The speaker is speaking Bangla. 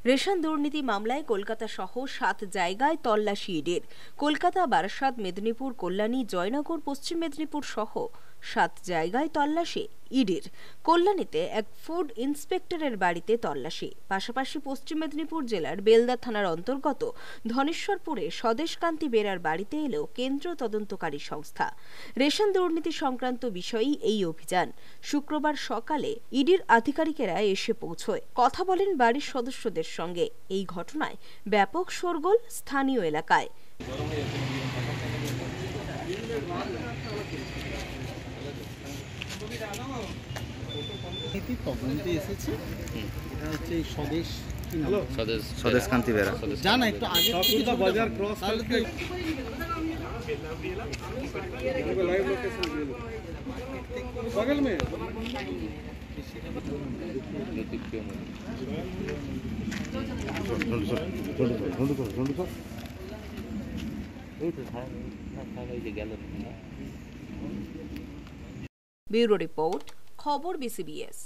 রেশন দুর্নীতি মামলায় কলকাতা সহ 7 জায়গায় তল্লাশি ইডির। কলকাতা, বারাসাত, মেদিনীপুর, কল্যাণী, জয়নগর, পশ্চিম মেদিনীপুর সহ 7 জায়গায় তল্লাশি ইডির। কল্যাণীতে এক ফুড ইন্সপেক্টরের বাড়িতে তল্লাশি। পাশাপাশি পশ্চিম মেদিনীপুর জেলার বেলদা থানার অন্তর্গত ধনেশ্বরপুরে স্বদেশকান্তি বেরার বাড়িতে এলো কেন্দ্রীয় তদন্তকারী সংস্থা। রেশন দুর্নীতি সংক্রান্ত বিষয়েই এই অভিযান। শুক্রবার সকালে ইডির আধিকারিকেরা এসে পৌঁছয়, কথা বলেন বাড়ির সদস্যদের সঙ্গে। এই ঘটনায় ব্যাপক শোরগোল স্থানীয় এলাকায়। স্বদেশকান্তি বেরা জানা একটু আগে বাজার ক্রস করতে লাইভ লোকেশন দিয়ে लो बगल में ব্যুরো রিপোর্ট, খবর BCBS।